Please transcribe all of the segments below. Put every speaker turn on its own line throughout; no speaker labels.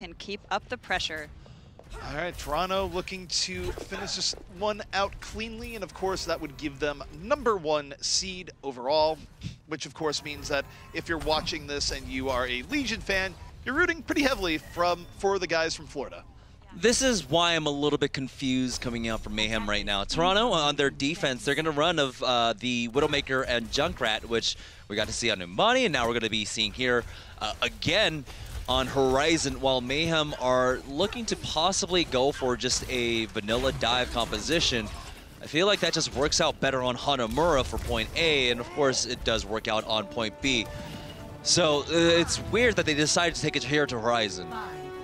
and keep up the pressure.
All right, Toronto looking to finish this one out cleanly, and of course that would give them #1 seed overall, which of course means that if you're watching this and you are a Legion fan, you're rooting pretty heavily for the guys from Florida.
This is why I'm a little bit confused coming out from Mayhem right now. Toronto, on their defense, they're going to run of the Widowmaker and Junkrat, which we got to see on Numbani, and now we're going to be seeing here again on Horizon, while Mayhem are looking to possibly go for just a vanilla dive composition. I feel like that just works out better on Hanamura for point A, and of course it does work out on point B. So it's weird that they decided to take it here to Horizon.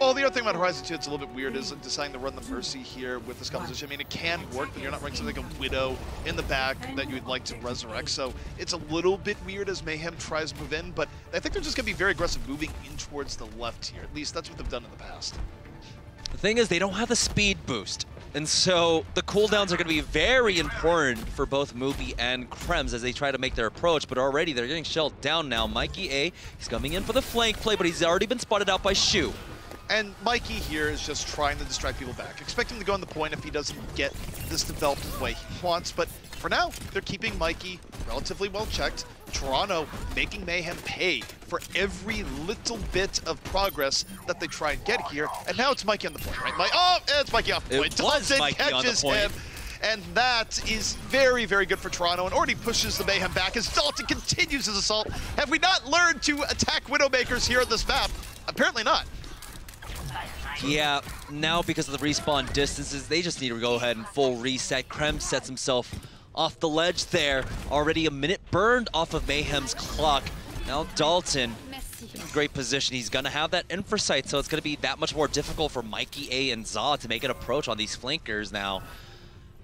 Well, the other thing about Horizon 2 that's a little bit weird is deciding to run the Mercy here with this composition. I mean, it can work, but you're not running something like a Widow in the back that you would like to resurrect. So it's a little bit weird as Mayhem tries to move in, but I think they're just going to be very aggressive moving in towards the left here. At least that's what they've done in the past.
The thing is, they don't have the speed boost. And so the cooldowns are going to be very important for both Mubi and Krems as they try to make their approach, but already they're getting shelled down now. Mikey A, he's coming in for the flank play, but he's already been spotted out by Shu.
And Mikey here is just trying to distract people back. Expect him to go on the point if he doesn't get this developed the way he wants, but for now, they're keeping Mikey relatively well checked. Toronto making Mayhem pay for every little bit of progress that they try and get here. And now it's Mikey on the point, right? Oh, it's Mikey off the point.
It was Mikey
catches
on the point.
him. And that is very, very good for Toronto and already pushes the Mayhem back as Dalton continues his assault. Have we not learned to attack Widowmakers here on this map? Apparently not.
Yeah, now because of the respawn distances, they just need to go ahead and full reset. Krem sets himself off the ledge there. Already a minute burned off of Mayhem's clock. Now Dalton in great position. He's going to have that infrasight, so it's going to be that much more difficult for Mikey A and Zaw to make an approach on these flankers now.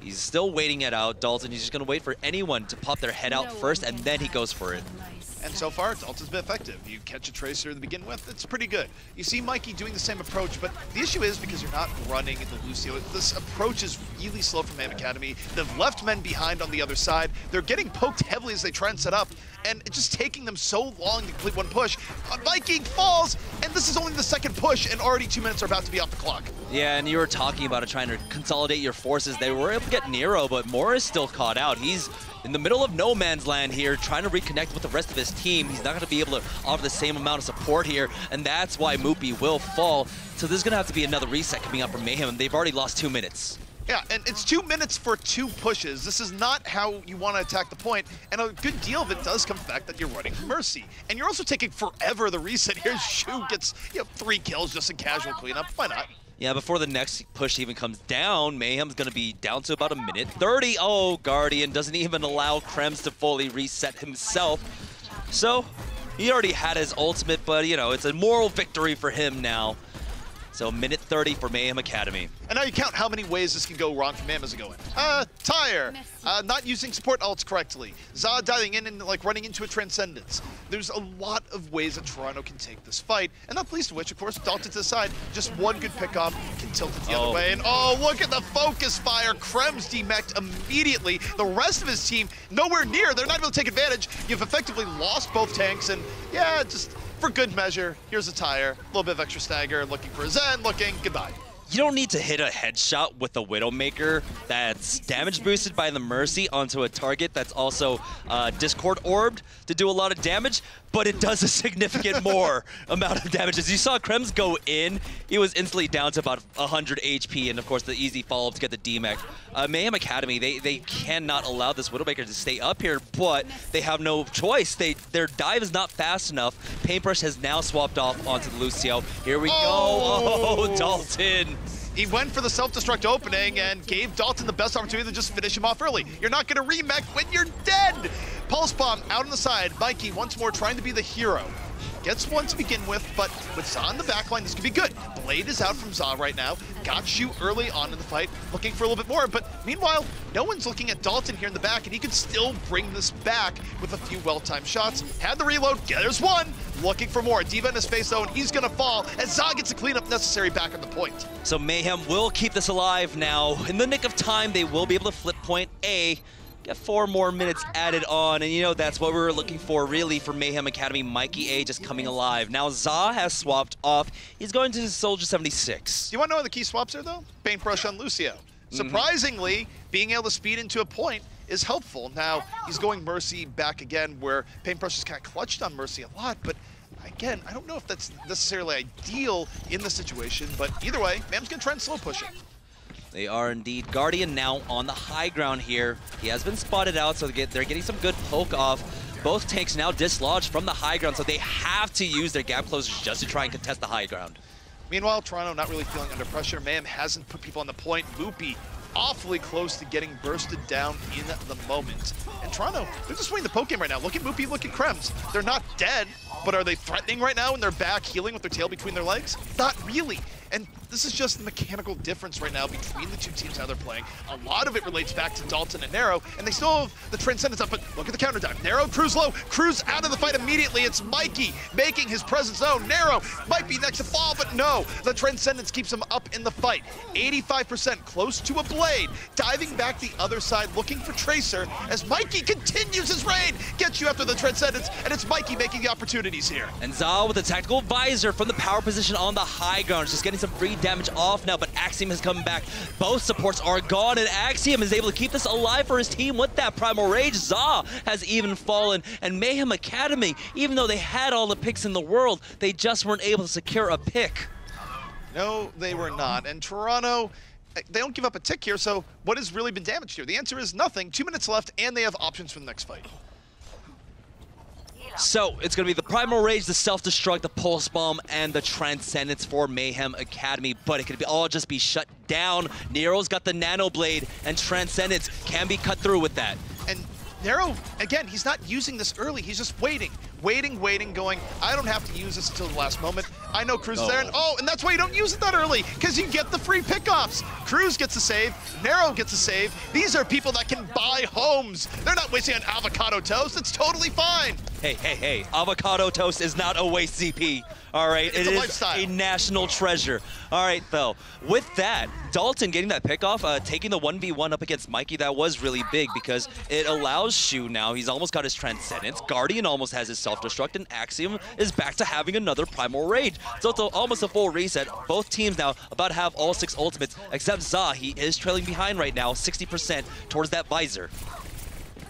He's still waiting it out. Dalton, he's just going to wait for anyone to pop their head out first, and then he goes for it.
And so far, Dalton's been effective. You catch a Tracer to begin with, it's pretty good. You see Mikey doing the same approach, but the issue is because you're not running the Lucio, this approach is really slow from Mayhem Academy. They've left men behind on the other side. They're getting poked heavily as they try and set up, and it's just taking them so long to complete one push. Viking falls, and this is only the second push, and already 2 minutes are about to be off the clock.
Yeah, and you were talking about it, trying to consolidate your forces. They were able to get Nero, but Morris still caught out. He's in the middle of no man's land here, trying to reconnect with the rest of his team. He's not going to be able to offer the same amount of support here, and that's why Mupi will fall. So there's going to have to be another reset coming up from Mayhem, and they've already lost 2 minutes.
Yeah, and it's 2 minutes for 2 pushes. This is not how you want to attack the point, and a good deal of it does come back that you're running Mercy. And you're also taking forever the reset here. Shu gets 3 kills just in casual cleanup. Why not?
Yeah, before the next push even comes down, Mayhem's going to be down to about a minute 30. Oh, Guardian doesn't even allow Krems to fully reset himself. So, he already had his ultimate, but, it's a moral victory for him now. So, minute 30 for Mayhem Academy. And
now you count how many ways this can go wrong for Mayhem as it going. Tire, not using support ults correctly. Za diving in and running into a Transcendence. There's a lot of ways that Toronto can take this fight, and not least of which, of course, Dalton to the side. Just one good pickoff can tilt it the other way. And look at the focus fire. Krems demeched immediately. The rest of his team nowhere near. They're not able to take advantage. You've effectively lost both tanks, and yeah, just for good measure, here's a Tire, a little bit of extra stagger, looking for a Zen, looking, goodbye.
You don't need to hit a headshot with a Widowmaker that's damage boosted by the Mercy onto a target that's also Discord orbed to do a lot of damage, but it does a significant more amount of damage. As you saw Krems go in, he was instantly down to about 100 HP, and of course the easy follow-up to get the DMAC. Mayhem Academy, they cannot allow this Widowmaker to stay up here, but they have no choice. Their dive is not fast enough. Paintbrush has now swapped off onto the Lucio. Here we go. Oh, Dalton.
He went for the self-destruct opening and gave Dalton the best opportunity to just finish him off early. You're not going to remech when you're dead! Pulse Bomb out on the side. Mikey once more trying to be the hero. Gets one to begin with, but with Za in the backline, this could be good. Blade is out from Za right now. Got Shu early on in the fight, looking for a little bit more, but meanwhile, no one's looking at Dalton here in the back, and he could still bring this back with a few well-timed shots. Had the reload, there's one! Looking for more. D.Va in his face though, and he's gonna fall as Za gets the cleanup necessary back on the point.
So Mayhem will keep this alive now. In the nick of time, they will be able to flip point A. get 4 more minutes added on, and you know that's what we were looking for really for Mayhem Academy. Mikey A just coming alive. Now Za has swapped off. He's going to Soldier 76.
Do you want to know what the key swaps are though? Paintbrush on Lucio. Surprisingly, being able to speed into a point is helpful. Now he's going Mercy back again, where Paintbrush is kind of clutched on Mercy a lot, but again, I don't know if that's necessarily ideal in the situation, but either way, Mayhem's gonna try and slow push it.
They are indeed. Guardian now on the high ground here. He has been spotted out, so they're getting some good poke off. Both tanks now dislodged from the high ground, so they have to use their gap closers just to try and contest the high ground.
Meanwhile, Toronto not really feeling under pressure. Mayhem hasn't put people on the point. Loopy awfully close to getting bursted down in the moment. And Toronto, they're just winning the poke game right now. Look at Moopy, look at Krems. They're not dead, but are they threatening right now when they're back healing with their tail between their legs? Not really. And this is just the mechanical difference right now between the two teams, how they're playing. A lot of it relates back to Dalton and Nero, and they still have the Transcendence up, but look at the counter dive. Nero, Cruz low, Cruz out of the fight immediately. It's Mikey making his presence known. Nero might be next to fall, but no, the Transcendence keeps him up in the fight. 85% close to a blade, diving back the other side, looking for Tracer, as Mikey continues his raid, gets you after the Transcendence, and it's Mikey making the opportunities here.
And Zal with a tactical visor from the power position on the high ground, just getting some free damage off now, but Axiom has come back. Both supports are gone, and Axiom is able to keep this alive for his team with that Primal Rage. Za has even fallen, and Mayhem Academy, even though they had all the picks in the world, they just weren't able to secure a pick.
No, they were not. And Toronto, they don't give up a tick here, so what has really been damaged here? The answer is nothing. 2 minutes left, and they have options for the next fight.
So it's going to be the Primal Rage, the Self-Destruct, the Pulse Bomb, and the Transcendence for Mayhem Academy, but it could all just be shut down. Nero's got the Nano Blade, and Transcendence can be cut through with that.
And Nero, again, he's not using this early. He's just waiting, going, I don't have to use this until the last moment. I know Cruz is there, and that's why you don't use it that early, because you get the free pickoffs. Cruz gets a save, Nero gets a save. These are people that can buy homes. They're not wasting on avocado toast. It's totally fine.
Hey, avocado toast is not a waste CP. All right,
it's a lifestyle.
A national treasure. All right, though, with that, Dalton getting that pickoff, taking the 1v1 up against Mikey, that was really big because it allows Shu now. He's almost got his Transcendence. Guardian almost has his Self-Destruct, and Axiom is back to having another Primal Rage. So it's almost a full reset. Both teams now about to have all 6 ultimates, except Za. He is trailing behind right now, 60% towards that visor.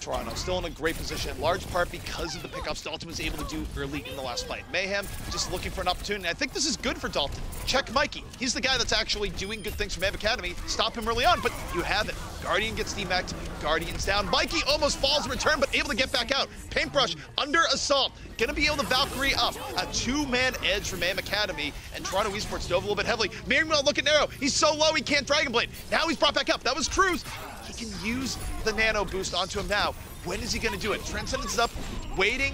Toronto still in a great position, in large part because of the pickups Dalton was able to do early in the last fight. Mayhem just looking for an opportunity. I think this is good for Dalton. Check Mikey. He's the guy that's actually doing good things for Mayhem Academy. Stop him early on, but you have it. Guardian gets demacked, Guardian's down. Mikey almost falls in return, but able to get back out. Paintbrush under assault. Gonna be able to Valkyrie up. A 2-man edge for Mayhem Academy, and Toronto Esports dove a little bit heavily. Meanwhile, look at Nero. He's so low, he can't Dragon Blade. Now he's brought back up. That was Cruz. He can use the nano boost onto him now. When is he going to do it? Transcendence is up, waiting.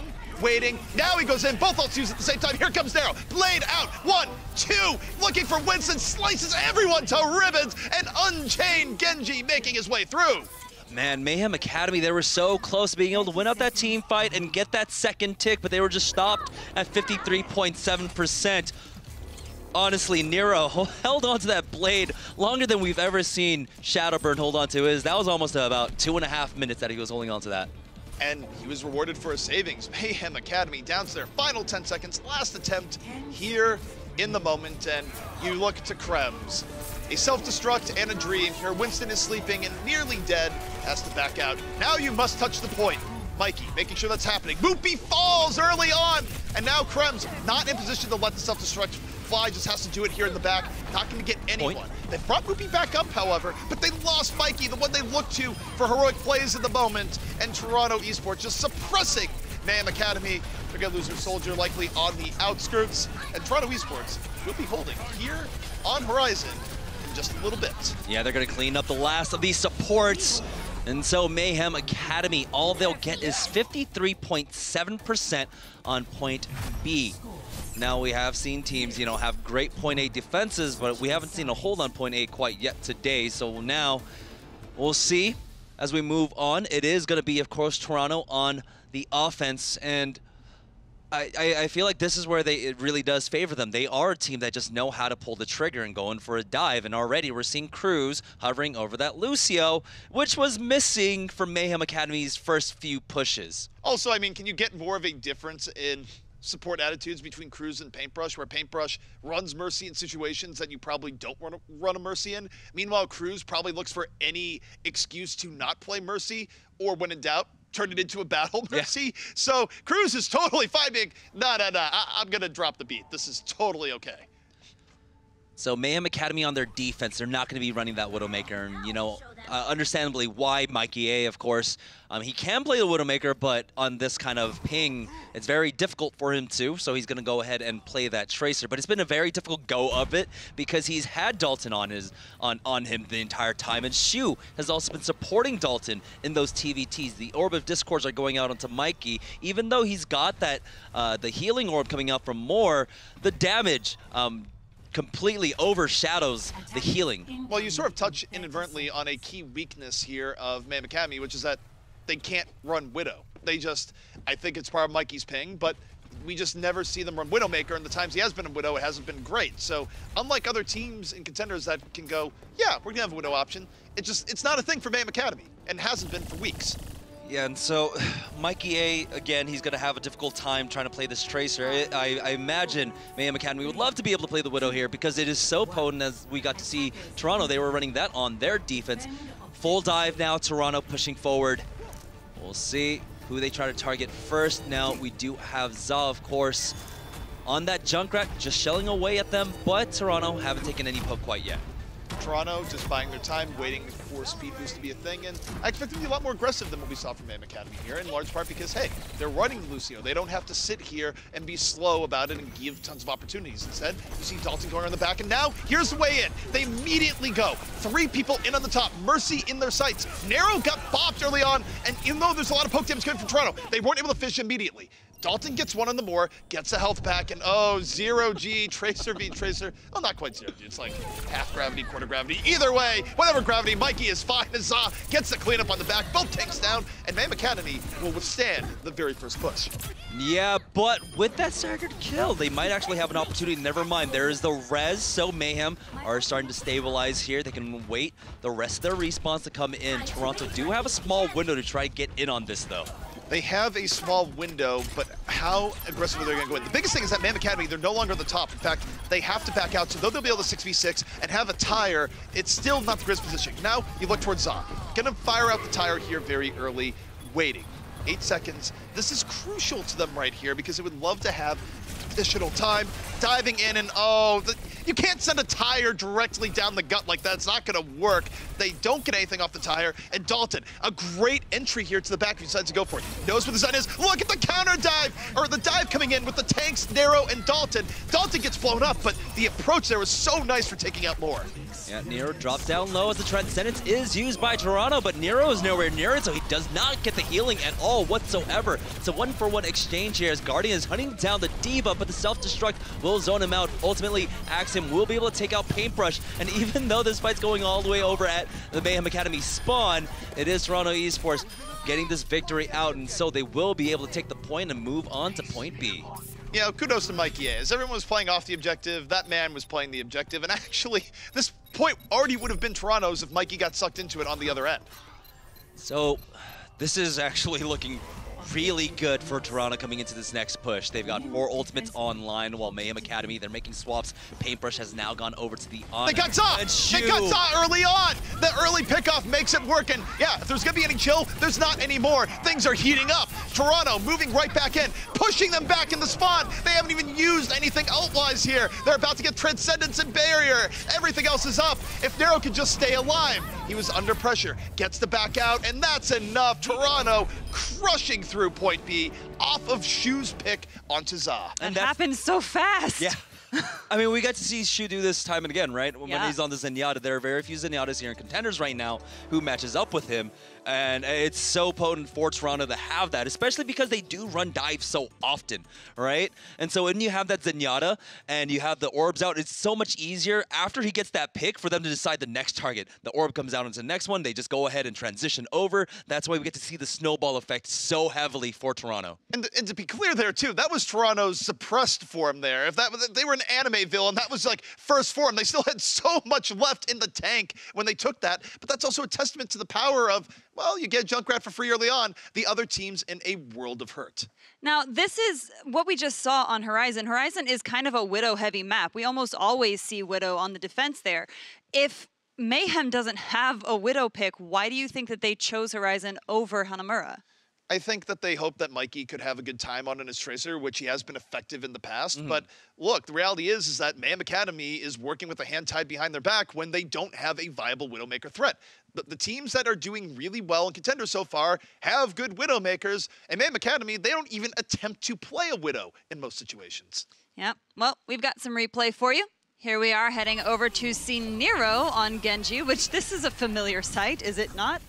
Now he goes in, both ults used at the same time. Here comes Nero. Blade out, 1, 2, looking for Winston, slices everyone to ribbons, and Unchained Genji making his way through.
Man, Mayhem Academy, they were so close to being able to win out that team fight and get that second tick, but they were just stopped at 53.7%. Honestly, Nero held on to that blade longer than we've ever seen Shadowburn hold on to his. That was almost about 2.5 minutes that he was holding on to that.
And he was rewarded for his savings. Mayhem Academy down to their final 10 seconds, last attempt here in the moment, and you look to Krems. A self-destruct and a dream. Here Winston is sleeping and nearly dead, has to back out. Now you must touch the point. Mikey making sure that's happening. Moopy falls early on, and now Krems not in position to let the self-destruct fly, just has to do it here in the back. Not going to get anyone. They brought Moopy back up, however, but they lost Mikey, the one they looked to for heroic plays in the moment, and Toronto Esports just suppressing Mayhem Academy. They're going to lose their soldier likely on the outskirts, and Toronto Esports will be holding here on Horizon in just a little bit.
Yeah, they're going to clean up the last of these supports. And so Mayhem Academy, all they'll get is 53.7% on point B. Now we have seen teams, have great point A defenses, but we haven't seen a hold on point A quite yet today. So now we'll see as we move on. It is going to be, of course, Toronto on the offense. And I feel like this is where it really does favor them. They are a team that just know how to pull the trigger and go in for a dive, and already we're seeing Cruz hovering over that Lucio, which was missing from Mayhem Academy's first few pushes.
Also, I mean, can you get more of a difference in support attitudes between Cruz and Paintbrush, where Paintbrush runs Mercy in situations that you probably don't want to run a Mercy in? Meanwhile, Cruz probably looks for any excuse to not play Mercy, or when in doubt, turn it into a battle Mercy. Yeah. So Cruz is totally fine being, nah, I'm going to drop the beat. This is totally okay.
So Mayhem Academy on their defense, they're not going to be running that Widowmaker. And, you know, understandably why Mikey A, of course. He can play the Widowmaker, but on this kind of ping, it's very difficult for him to. So he's going to go ahead and play that Tracer. But it's been a very difficult go of it because he's had Dalton on him the entire time. And Shu has also been supporting Dalton in those TVTs. The Orb of Discords are going out onto Mikey. Even though he's got that the healing orb coming out from Moore, the damage completely overshadows the healing.
Well, you sort of touch inadvertently on a key weakness here of Mayhem Academy, which is that they can't run Widow. They just, I think it's part of Mikey's ping, but we just never see them run Widowmaker, and the times he has been in Widow, it hasn't been great. So unlike other teams in Contenders that can go, yeah, we're gonna have a Widow option, it's not a thing for Mayhem Academy, and hasn't been for weeks.
Yeah, and so Mikey A, again, he's going to have a difficult time trying to play this Tracer. I imagine Mayhem Academy would love to be able to play the Widow here because it is so potent, as we got to see Toronto. They were running that on their defense. Full dive now, Toronto pushing forward. We'll see who they try to target first. Now, we do have Za, of course, on that Junkrat, just shelling away at them, but Toronto haven't taken any poke quite yet.
Toronto just buying their time, waiting for speed boost to be a thing, and I expect them to be a lot more aggressive than what we saw from Mayhem Academy here, in large part because, hey, they're running Lucio. They don't have to sit here and be slow about it and give tons of opportunities. Instead, you see Dalton going on the back, and now, here's the way in. They immediately go. 3 people in on the top, Mercy in their sights. Narrow got bopped early on, and even though there's a lot of poke damage coming from Toronto, they weren't able to fish immediately. Dalton gets one on the Moore, gets a health pack, and oh, 0G, Tracer v Tracer. Well, not quite 0G, it's like half gravity, quarter gravity. Either way, whatever gravity, Mikey is fine as Za gets the cleanup on the back, both tanks down, and Mayhem Academy will withstand the very first push.
Yeah, but with that staggered kill, they might actually have an opportunity. Never mind, there is the res, so Mayhem are starting to stabilize here. They can wait the rest of their respawns to come in. Toronto do have a small window to try to get in on this, though.
They have a small window, but how aggressive are they going to go in? The biggest thing is that Mayhem Academy, they're no longer on the top. In fact, they have to back out, so though they'll be able to 6v6 and have a tire, it's still not the greatest position. Now, you look towards Za. Gonna fire out the tire here very early, waiting. 8 seconds. This is crucial to them right here because they would love to have additional time, diving in, and oh, you can't send a tire directly down the gut like that. It's not going to work. They don't get anything off the tire, and Dalton, a great entry here to the back if he decides to go for it. Knows what the sun is. Look at the counter dive, or the dive coming in with the tanks, Nero, and Dalton. Dalton gets blown up, but the approach there was so nice for taking out more.
Yeah, Nero dropped down low as the Transcendence is used by Toronto, but Nero is nowhere near it, so he does not get the healing at all whatsoever. It's a 1-for-1 exchange here as Guardian is hunting down the Diva, but the self-destruct will zone him out. Ultimately, Axim will be able to take out Paintbrush, and even though this fight's going all the way over at the Mayhem Academy spawn, it is Toronto Esports getting this victory out, and so they will be able to take the point and move on to point B.
You know, kudos to Mikey A. As everyone was playing off the objective, that man was playing the objective, and actually, this point already would have been Toronto's if Mikey got sucked into it on the other end.
So, this is actually looking really good for Toronto coming into this next push. They've got 4 ultimates online, while Mayhem Academy, they're making swaps. Paintbrush has now gone over to the Honor.
They got Za! They got Za early on! The early pickoff makes it work, and yeah, if there's gonna be any chill, there's not anymore. Things are heating up. Toronto moving right back in, pushing them back in the spawn. They haven't even used anything outwise here. They're about to get Transcendence and Barrier. Everything else is up. If Nero could just stay alive. He was under pressure, gets the back out, and that's enough. Toronto crushing through point B off of Shu's pick onto Za.
And that happened so fast.
Yeah. I mean, we got to see Shu do this time and again, right? When
Yeah.
he's on the Zenyatta, there are very few Zenyatas here in Contenders right now who matches up with him. And it's so potent for Toronto to have that, especially because they do run dives so often, right? And so when you have that Zenyatta and you have the orbs out, it's so much easier after he gets that pick for them to decide the next target. The orb comes out into the next one, they just go ahead and transition over. That's why we get to see the snowball effect so heavily for Toronto.
And to be clear there, too, that was Toronto's suppressed form there. If they were an anime villain, that was like first form. They still had so much left in the tank when they took that. But that's also a testament to the power of, well, you get Junkrat for free early on. The other team's in a world of hurt.
Now, this is what we just saw on Horizon. Horizon is kind of a Widow-heavy map. We almost always see Widow on the defense there. If Mayhem doesn't have a Widow pick, why do you think that they chose Horizon over Hanamura?
I think that they hope that Mikey could have a good time on his Tracer, which he has been effective in the past. But look, the reality is that Mayhem Academy is working with a hand tied behind their back when they don't have a viable Widowmaker threat. The teams that are doing really well in Contenders so far have good Widowmakers, and Mayhem Academy, they don't even attempt to play a Widow in most situations.
Yeah, well, we've got some replay for you. Here we are heading over to see Nero on Genji, which this is a familiar sight, is it not?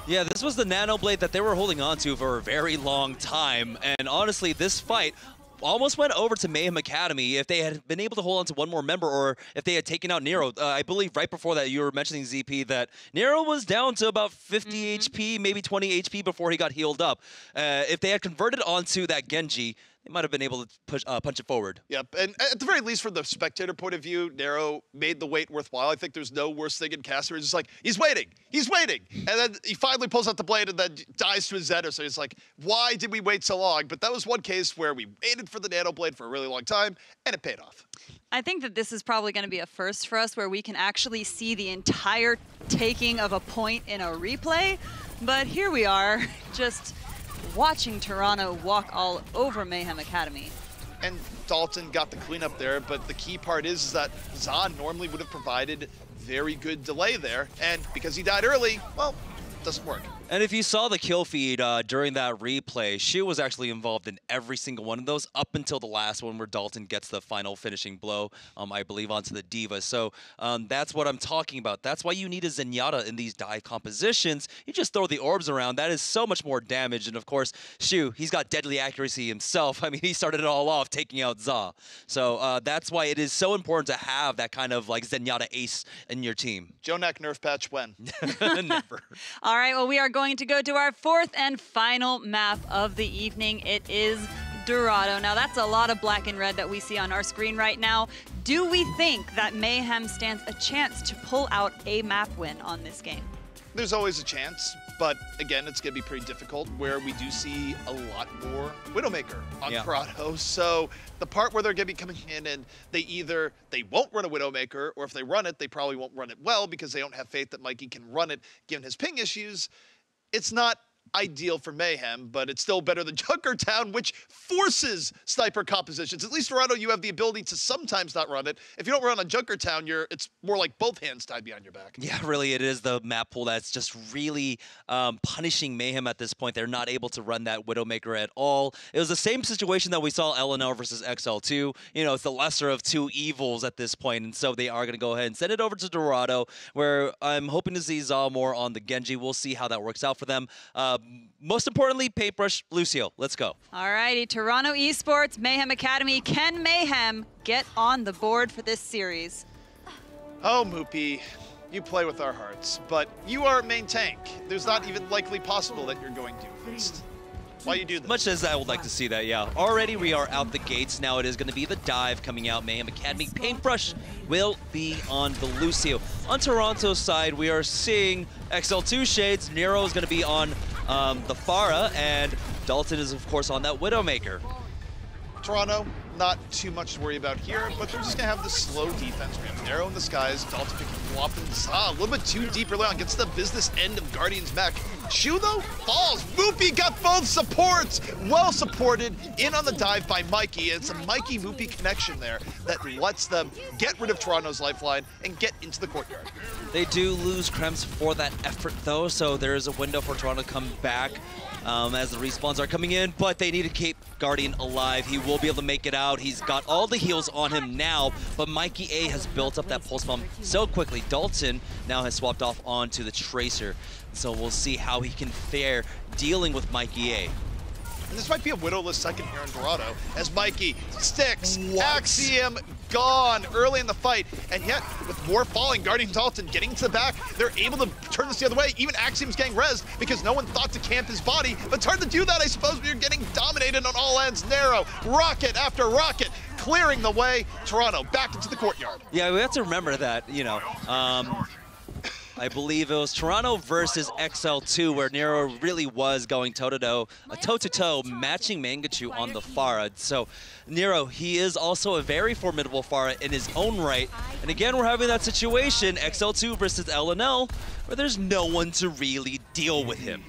Yeah, this was the Nano Blade that they were holding on to for a very long time. And honestly, this fight almost went over to Mayhem Academy if they had been able to hold on to one more member or if they had taken out Nero. I believe right before that you were mentioning, ZP, that Nero was down to about 50 HP, maybe 20 HP before he got healed up. If they had converted onto that Genji, they might have been able to punch it forward.
Yep, and at the very least, from the spectator point of view, Nero made the wait worthwhile. I think there's no worse thing in caster. It's just like, he's waiting, and then he finally pulls out the blade and then dies to his Zeta. So he's like, why did we wait so long? But that was one case where we waited for the Nano Blade for a really long time, and it paid off.
I think that this is probably going to be a first for us where we can actually see the entire taking of a point in a replay. But here we are, just watching Toronto walk all over Mayhem Academy.
And Dalton got the cleanup there, but the key part is that Zahn normally would have provided very good delay there, and because he died early, well, it doesn't work.
And if you saw the kill feed during that replay, Shu was actually involved in every single one of those up until the last one where Dalton gets the final finishing blow, I believe, onto the D.Va. So that's what I'm talking about. That's why you need a Zenyatta in these dive compositions. You just throw the orbs around. That is so much more damage. And of course, Shu, he's got deadly accuracy himself. I mean, he started it all off taking out Za. So that's why it is so important to have that kind of like Zenyatta ace in your team.
Jonak nerf patch when?
Never.
All right, well, we are going to go to our fourth and final map of the evening. It is Dorado. Now, that's a lot of black and red that we see on our screen right now. Do we think that Mayhem stands a chance to pull out a map win on this game?
There's always a chance, but again, it's going to be pretty difficult where we do see a lot more Widowmaker on Dorado. So the part where they're going to be coming in and they won't run a Widowmaker, or if they run it, they probably won't run it well because they don't have faith that Mikey can run it given his ping issues. It's not ideal for Mayhem, but it's still better than Junkertown, which forces sniper compositions. At least Dorado, you have the ability to sometimes not run it. If you don't run on Junkertown, it's more like both hands tied behind your back.
Yeah, really, it is the map pool that's just really punishing Mayhem at this point. They're not able to run that Widowmaker at all. It was the same situation that we saw LNL versus XL2. You know, it's the lesser of two evils at this point, and so they are going to go ahead and send it over to Dorado, where I'm hoping to see Za more on the Genji. We'll see how that works out for them. Most importantly, Paintbrush, Lucio. Let's go.
All righty, Toronto Esports, Mayhem Academy. Can Mayhem get on the board for this series?
Oh, Moopy, you play with our hearts, but you are main tank. There's not even likely possible that you're going to first. Why you do this?
Much as I would like to see that, yeah. Already we are out the gates. Now it is going to be the dive coming out. Mayhem Academy Paintbrush will be on the Lucio. On Toronto's side, we are seeing XL2 Shades. Nero is going to be on the Pharah, and Dalton is, of course, on that Widowmaker.
Toronto, not too much to worry about here, but they're just going to have the slow defense. We have Nero in the skies, Dalton picking Wap and Za a little bit too deep early on, gets the business end of Guardian's mech. Shu, though, falls. Moopy got both supports. Well supported, in on the dive by Mikey. It's a Mikey-Moopy connection there that lets them get rid of Toronto's lifeline and get into the courtyard.
They do lose Krems for that effort, though, so there is a window for Toronto to come back as the respawns are coming in, but they need to keep Guardian alive. He will be able to make it out. He's got all the heals on him now, but Mikey A has built up that pulse bomb so quickly. Dalton now has swapped off onto the Tracer, so we'll see how he can fare dealing with Mikey A.
And this might be a widowless second here in Dorado, as Mikey sticks. Axiom gone early in the fight, and yet with more falling, Guardian Dalton getting to the back, they're able to turn this the other way. Even Axiom's getting rezzed because no one thought to camp his body, but it's hard to do that, I suppose, when you're getting dominated on all ends. Narrow, rocket after rocket, clearing the way. Toronto back into the courtyard.
Yeah, we have to remember that, you know, I believe it was Toronto versus XL2 where Nero really was going toe-to-toe, matching Mangachu on the Pharah. So Nero, he is also a very formidable Pharah in his own right. And again, we're having that situation, XL2 versus LNL, where there's no one to really deal with him.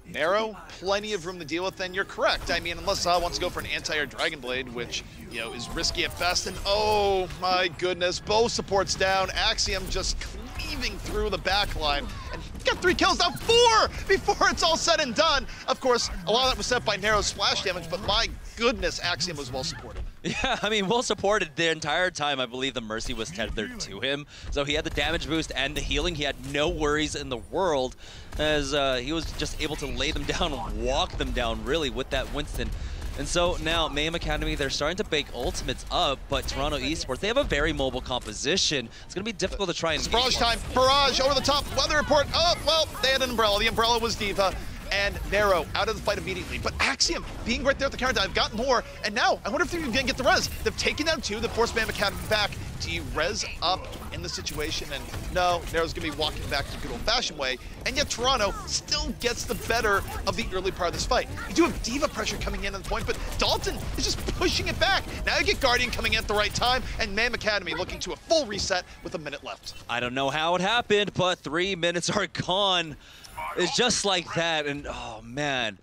Nero, plenty of room to deal with, and you're correct. I mean, unless Za wants to go for an anti-air Dragon Blade, which, you know, is risky at best, and oh my goodness, both supports down. Axiom just cleaving through the back line, and got 3 kills, now 4 before it's all said and done. Of course, a lot of that was set by Nero's splash damage, but my goodness, Axiom was well supported.
Yeah, I mean, well supported the entire time. I believe the Mercy was tethered to him. So he had the damage boost and the healing. He had no worries in the world as he was just able to lay them down and walk them down, really, with that Winston. And so now, Mayhem Academy, they're starting to bake ultimates up, but Toronto Esports, they have a very mobile composition. It's going to be difficult to try and...
Barrage time, barrage over the top, weather report. Oh, well, they had an umbrella. The umbrella was Diva. And Nero out of the fight immediately. But Axiom being right there at the counter dive, got more, and now I wonder if they're gonna get the res. They've taken down 2, they've forced Mayhem Academy back. Do you res up in the situation? And no, Nero's gonna be walking back the good old-fashioned way, and yet Toronto still gets the better of the early part of this fight. You do have Diva pressure coming in at the point, but Dalton is just pushing it back. Now you get Guardian coming in at the right time, and Mayhem Academy looking to a full reset with a minute left.
I don't know how it happened, but 3 minutes are gone. It's just like that, and oh man.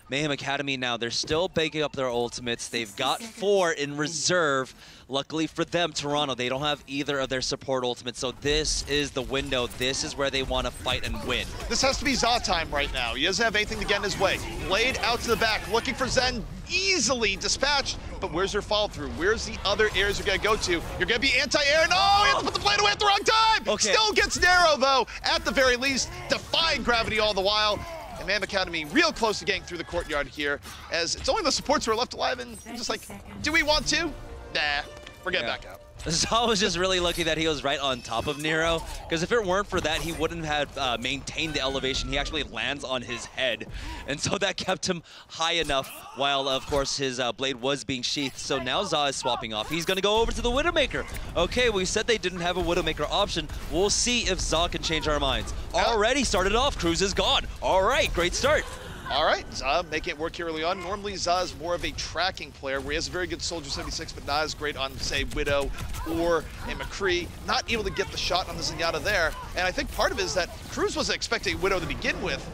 Mayhem Academy now, they're still baking up their ultimates. They've got 4 in reserve. Luckily for them, Toronto, they don't have either of their support ultimates, so this is the window. This is where they want to fight and win.
This has to be Za time right now. He doesn't have anything to get in his way. Blade out to the back, looking for Zen, easily dispatched, but where's your follow through? Where's the other airs you're gonna go to? You're gonna be anti-air, no, you have to put the blade away at the wrong time!
Okay.
Still gets Nero though, at the very least, defying gravity all the while. And Mayhem Academy real close to getting through the courtyard here, as it's only the supports who are left alive, and I'm just like, do we want to? Nah, we're getting back out.
Zal was just really lucky that he was right on top of Nero, because if it weren't for that, he wouldn't have maintained the elevation. He actually lands on his head, and so that kept him high enough while, of course, his blade was being sheathed. So now Za is swapping off. He's going to go over to the Widowmaker. Okay, we said they didn't have a Widowmaker option. We'll see if Za can change our minds. Already started off. Cruz is gone. All right, great start.
All right, Za making it work here early on. Normally, Za is more of a tracking player where he has a very good Soldier 76, but not as great on, say, Widow or a McCree. Not able to get the shot on the Zenyatta there. And I think part of it is that Cruz wasn't expecting Widow to begin with.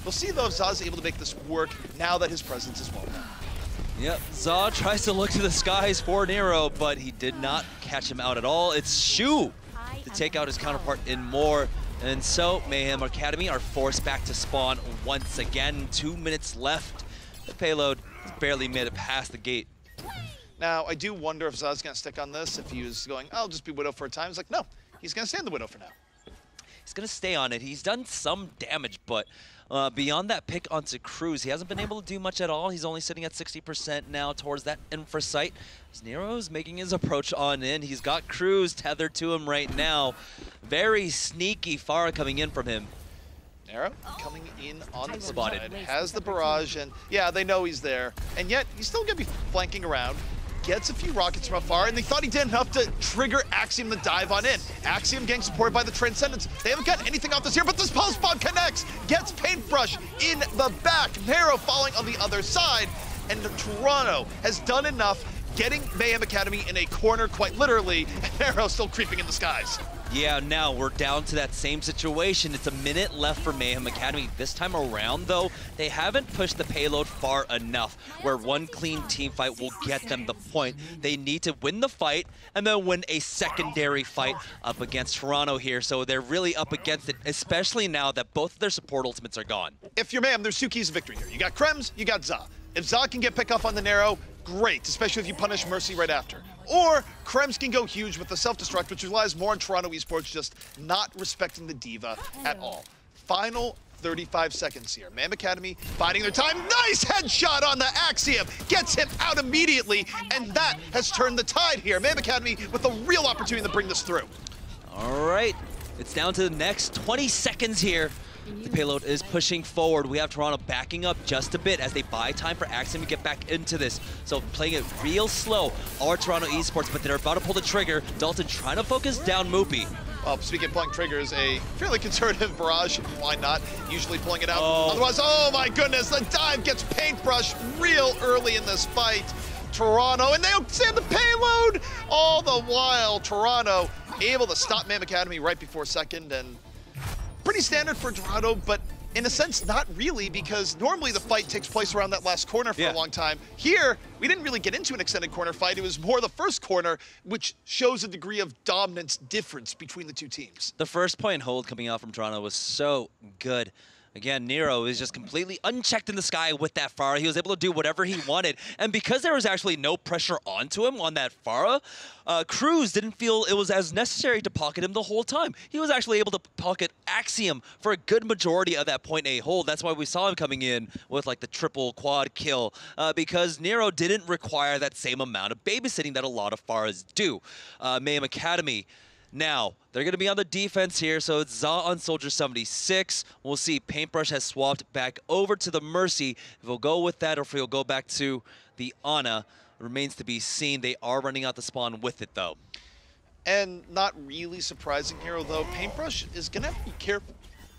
We'll see, though, if Za is able to make this work now that his presence is well known.
Yep, Za tries to look to the skies for Nero, but he did not catch him out at all. It's Shu to take out his counterpart in more. And so, Mayhem Academy are forced back to spawn once again. 2 minutes left. The payload barely made it past the gate.
Now, I do wonder if Za's going to stick on this, if he was going, I'll just be Widow for a time. It's like, no, he's going to stay in the Widow for now.
He's going to stay on it. He's done some damage, but beyond that pick onto Cruz, he hasn't been able to do much at all. He's only sitting at 60% now towards that infra site. Nero's making his approach on in. He's got Cruz tethered to him right now. Very sneaky Pharah coming in from him.
Nero coming in on the spotted, has the barrage, and yeah, they know he's there. And yet, he's still going to be flanking around. Gets a few rockets from afar, and they thought he did enough to trigger Axiom to dive on in. Axiom getting supported by the Transcendence. They haven't got anything off this here, but this pulse bomb connects. Gets Paintbrush in the back. Nero falling on the other side, and Toronto has done enough, getting Mayhem Academy in a corner, quite literally, and Nero still creeping in the skies.
Yeah, now we're down to that same situation. It's a minute left for Mayhem Academy. This time around, though, they haven't pushed the payload far enough where one clean team fight will get them the point. They need to win the fight and then win a secondary fight up against Toronto here. So they're really up against it, especially now that both of their support ultimates are gone.
If you're Mayhem, there's 2 keys to victory here. You got Krems, you got Za. If Za can get pick off on the narrow, great, especially if you punish Mercy right after. Or Krems can go huge with the self-destruct, which relies more on Toronto Esports just not respecting the diva at all. Final 35 seconds here. Mayhem Academy biding their time. Nice headshot on the Axiom. Gets him out immediately, and that has turned the tide here. Mayhem Academy with a real opportunity to bring this through.
All right, it's down to the next 20 seconds here. The payload is pushing forward. We have Toronto backing up just a bit as they buy time for Axiom to get back into this. So playing it real slow are Toronto Esports, but they're about to pull the trigger. Dalton trying to focus down Moopy.
Well, speaking of pulling triggers, a fairly conservative barrage. Why not? Usually pulling it out. Otherwise, oh my goodness, the dive gets paintbrushed real early in this fight. Toronto, and they'll send the payload. All the while, Toronto able to stop Mayhem Academy right before second, and pretty standard for Toronto, but in a sense, not really, because normally the fight takes place around that last corner for a long time. Here, we didn't really get into an extended corner fight. It was more the first corner, which shows a degree of dominance difference between the 2 teams.
The first point hold coming out from Toronto was so good. Again, Nero is just completely unchecked in the sky with that Pharah. He was able to do whatever he wanted. And because there was actually no pressure onto him on that Pharah, Cruz didn't feel it was as necessary to pocket him the whole time. He was actually able to pocket Axiom for a good majority of that point A hold. That's why we saw him coming in with like the triple quad kill, because Nero didn't require that same amount of babysitting that a lot of Pharahs do. Mayhem Academy. Now, they're going to be on the defense here, so it's Za on Soldier 76. We'll see Paintbrush has swapped back over to the Mercy. If he'll go with that or if he'll go back to the Ana, remains to be seen. They are running out the spawn with it, though.
And not really surprising here, although Paintbrush is going to have to be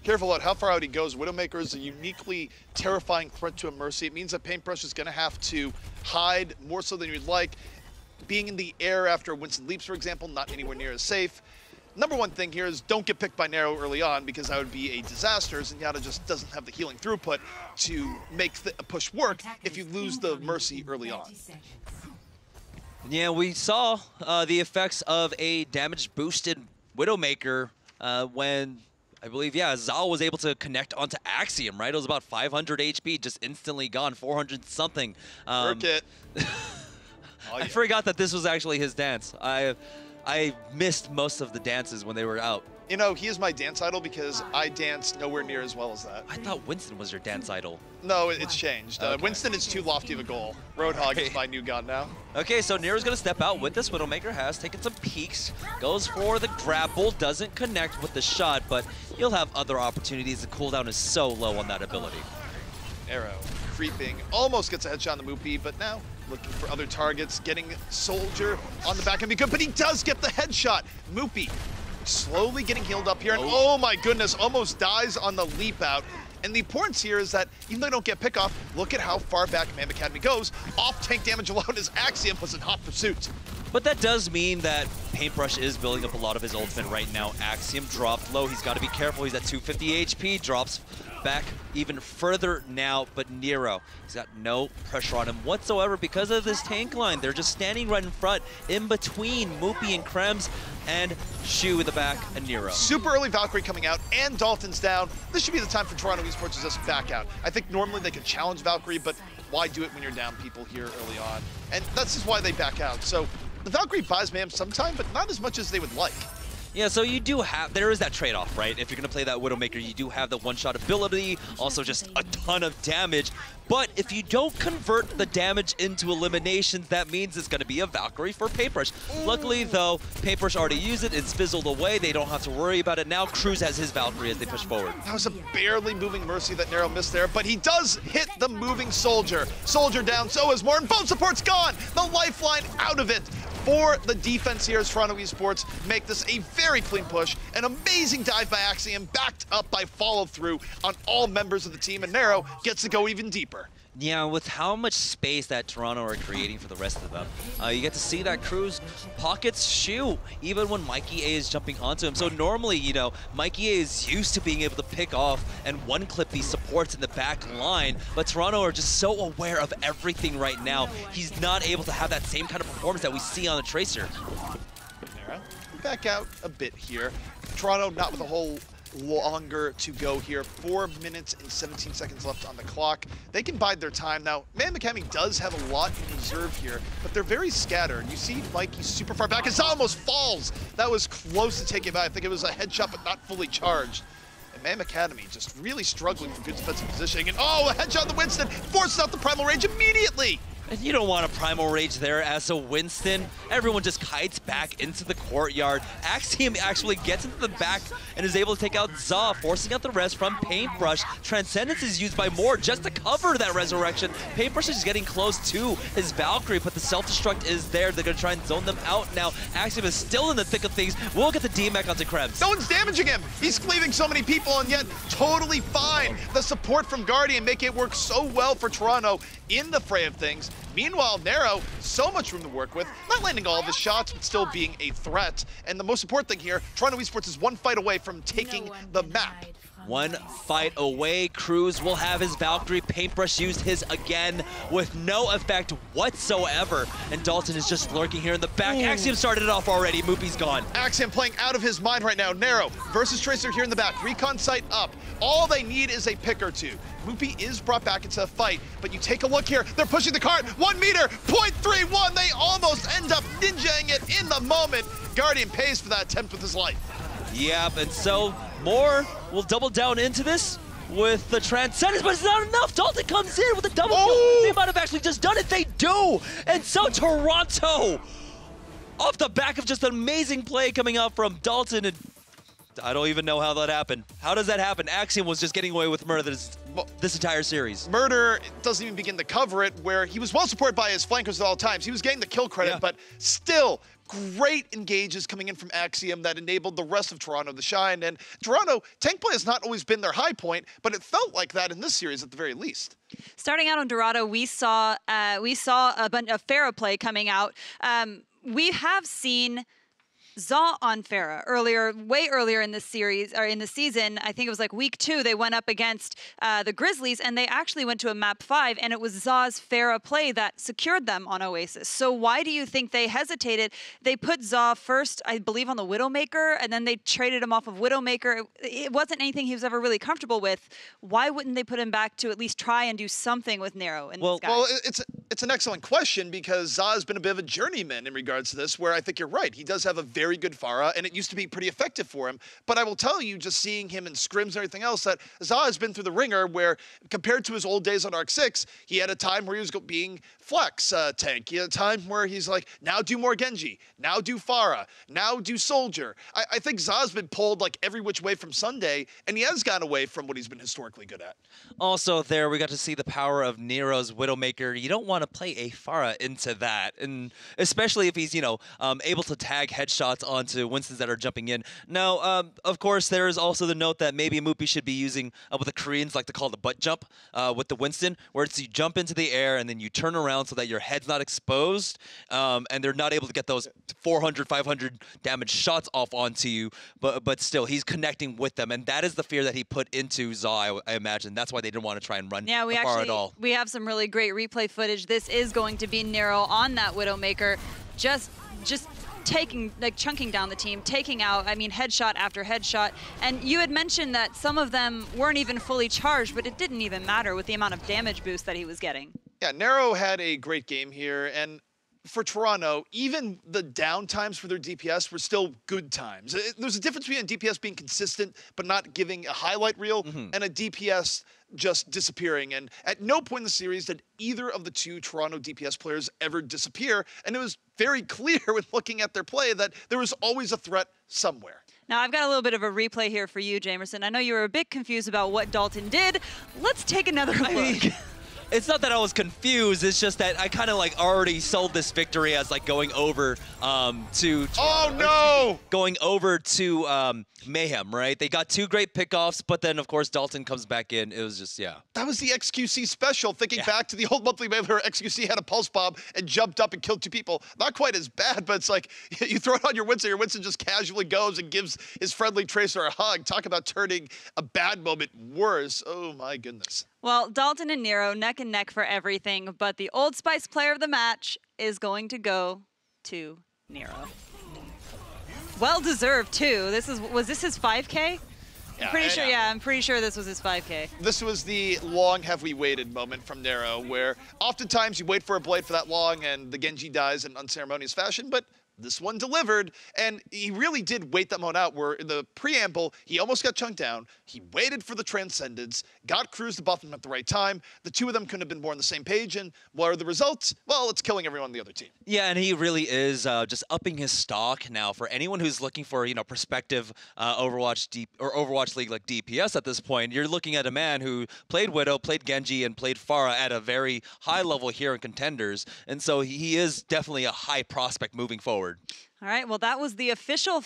careful about how far out he goes. Widowmaker is a uniquely terrifying threat to a Mercy. It means that Paintbrush is going to have to hide more so than you'd like. Being in the air after Winston leaps, for example, not anywhere near as safe. Number one thing here is don't get picked by Nero early on, because that would be a disaster. Zenyatta just doesn't have the healing throughput to make the push work if you lose the Mercy early on.
Yeah, we saw the effects of a damage-boosted Widowmaker when, I believe, Za was able to connect onto Axiom, right? It was about 500 HP, just instantly gone, 400 something.
Work it.
I forgot that this was actually his dance. I missed most of the dances when they were out.
You know, he is my dance idol because I dance nowhere near as well as that.
I thought Winston was your dance idol.
No, it's changed.
Okay.
Winston is too lofty of a goal. Roadhog is my new god now.
Okay, so Nero's going to step out with this. Widowmaker has taken some peeks. Goes for the grapple. Doesn't connect with the shot, but you'll have other opportunities. The cooldown is so low on that ability.
Arrow creeping. Almost gets a headshot on the Moopy, but now looking for other targets. Getting Soldier on the back end be good, but he does get the headshot. Moopy slowly getting healed up here, and oh my goodness, almost dies on the leap out. And the importance here is that even though they don't get pickoff, look at how far back Mayhem Academy goes. Off tank damage alone as Axiom was in hot pursuit.
But that does mean that Paintbrush is building up a lot of his ultimate right now. Axiom dropped low. He's got to be careful. He's at 250 HP. Drops back even further now. But Nero, he's got no pressure on him whatsoever because of this tank line. They're just standing right in front, in between Moopy and Krems, and Shu in the back, and Nero.
Super early Valkyrie coming out, and Dalton's down. This should be the time for Toronto Esports to just back out. I think normally they could challenge Valkyrie, but why do it when you're down people here early on? And that's just why they back out. So the Valkyrie buys Mayhem sometime, but not as much as they would like.
Yeah, so you do have, there is that trade-off, right? If you're going to play that Widowmaker, you do have the one-shot ability, also just a ton of damage. But if you don't convert the damage into eliminations, that means it's going to be a Valkyrie for Paintbrush. Luckily, though, Paintbrush already used it. It's fizzled away. They don't have to worry about it now. Cruz has his Valkyrie as they push forward.
That was a barely moving Mercy that Nero missed there, but he does hit the moving Soldier. Soldier down, so is Morton. Both support's gone. The lifeline out of it. For the defense here as Toronto Esports make this a very clean push. An amazing dive by Axiom, backed up by follow-through on all members of the team, and Nero gets to go even deeper.
Yeah, with how much space that Toronto are creating for the rest of them, you get to see that Cruz pockets shoot, even when Mikey A is jumping onto him. So normally, you know, Mikey A is used to being able to pick off and one-clip these supports in the back line, but Toronto are just so aware of everything right now. He's not able to have that same kind of performance that we see on the Tracer.
Back out a bit here. Toronto not with a whole longer to go here. 4 minutes and 17 seconds left on the clock. They can bide their time. Now, Mayhem Academy does have a lot in reserve here, but they're very scattered. You see Mikey super far back. It almost falls. That was close to taking it back. I think it was a headshot, but not fully charged. And Mayhem Academy just really struggling for good defensive positioning. And oh, a headshot on the Winston forces out the primal rage immediately.
And you don't want a primal rage there as a Winston. Everyone just kites back into the courtyard. Axiom actually gets into the back and is able to take out Zaw, forcing out the res from Paintbrush. Transcendence is used by Moore just to cover that resurrection. Paintbrush is getting close to his Valkyrie, but the self-destruct is there. They're going to try and zone them out now. Axiom is still in the thick of things. We'll get the DMAC onto Krebs.
No one's damaging him. He's cleaving so many people and yet totally fine. The support from Guardian make it work so well for Toronto in the fray of things. Meanwhile, Nero, so much room to work with, not landing all of his shots, but still being a threat. And the most important thing here, Toronto Esports is one fight away from taking the map.
One fight away. Cruz will have his Valkyrie. Paintbrush used his again with no effect whatsoever. And Dalton is just lurking here in the back. Axiom started it off already. Moopy's gone.
Axiom playing out of his mind right now. Nero versus Tracer here in the back. Recon sight up. All they need is a pick or two. Moopy is brought back into the fight, but you take a look here. They're pushing the cart. 1 meter, 0.31. They almost end up ninjaing it in the moment. Guardian pays for that attempt with his life.
Yep, and so Moore will double down into this with the Transcendence, but it's not enough. Dalton comes in with a double kill. They might have actually just done it. They do. And so Toronto, off the back of just an amazing play coming out from Dalton, and I don't even know how that happened. How does that happen? Axiom was just getting away with murder this entire series.
Murder doesn't even begin to cover it, where he was well supported by his flankers at all times. He was getting the kill credit, but still, great engages coming in from Axiom that enabled the rest of Toronto to shine. And Toronto, tank play has not always been their high point, but it felt like that in this series at the very least.
Starting out on Dorado, we saw a bunch of Pharah play coming out. We have seen Zaw on Pharah way earlier in the series, or in the season. I think it was like week 2, they went up against the Grizzlies, and they actually went to a map 5, and it was Zaw's Pharah play that secured them on Oasis. So why do you think they hesitated? They put Zaw first, I believe, on the Widowmaker, and then they traded him off of Widowmaker. It wasn't anything he was ever really comfortable with. Why wouldn't they put him back to at least try and do something with Nero in the sky?
Well, it's an excellent question, because Zaw has been a bit of a journeyman in regards to this, where I think you're right. He does have a very good Pharah, and it used to be pretty effective for him. But I will tell you, just seeing him in scrims and everything else, that Zaw has been through the ringer, where compared to his old days on Arc 6, he had a time where he was being flex tank. He had a time where he's like, now do more Genji, now do Pharah, now do Soldier. I think Zaw's been pulled like every which way from Sunday, and he has gone away from what he's been historically good at. Also
there, we got to see the power of Nero's Widowmaker. You don't want to play a Pharah into that, and especially if he's, you know, able to tag headshots onto Winstons that are jumping in. Now, of course, there is also the note that maybe Moopy should be using what the Koreans like to call the butt jump with the Winston, where it's you jump into the air and then you turn around so that your head's not exposed, and they're not able to get those 400, 500 damage shots off onto you, but still, he's connecting with them, and that is the fear that he put into Zaw, I imagine. That's why they didn't want to try and run far at all.
We have some really great replay footage. This is going to be Nero on that Widowmaker, just taking, like, chunking down the team, taking out, I mean, headshot after headshot. And you had mentioned that some of them weren't even fully charged, but it didn't even matter with the amount of damage boost that he was getting.
Yeah, Nero had a great game here, and for Toronto, even the down times for their DPS were still good times. There's a difference between a DPS being consistent but not giving a highlight reel and a DPS just disappearing. And at no point in the series did either of the two Toronto DPS players ever disappear. And it was very clear when looking at their play that there was always a threat somewhere.
Now, I've got a little bit of a replay here for you, Jamerson. I know you were a bit confused about what Dalton did. Let's take another look.
It's not that I was confused. It's just that I kind of like already sold this victory as like going over to going over to Mayhem, right? They got 2 great pickoffs, but then of course Dalton comes back in. It was just
That was the XQC special. Thinking back to the old monthly Mayhem where XQC had a pulse bomb and jumped up and killed 2 people. Not quite as bad, but it's like you throw it on your Winston just casually goes and gives his friendly Tracer a hug. Talk about turning a bad moment worse. Oh my goodness.
Well, Dalton and Nero neck and neck for everything, but the Old Spice player of the match is going to go to Nero. Well deserved too. Was this his 5K? I'm pretty sure this was his 5K.
This was the long have we waited moment from Nero, where oftentimes you wait for a blade for that long and the Genji dies in unceremonious fashion, but this one delivered, and he really did wait that moment out, where in the preamble, he almost got chunked down. He waited for the Transcendence, got Cruz to buff him at the right time. The 2 of them couldn't have been more on the same page, and what are the results? Well, it's killing everyone on the other team.
Yeah, and he really is just upping his stock now for anyone who's looking for, you know, prospective Overwatch League like DPS at this point. You're looking at a man who played Widow, played Genji, and played Pharah at a very high level here in Contenders, and so he is definitely a high prospect moving forward.
All right, well, that was the official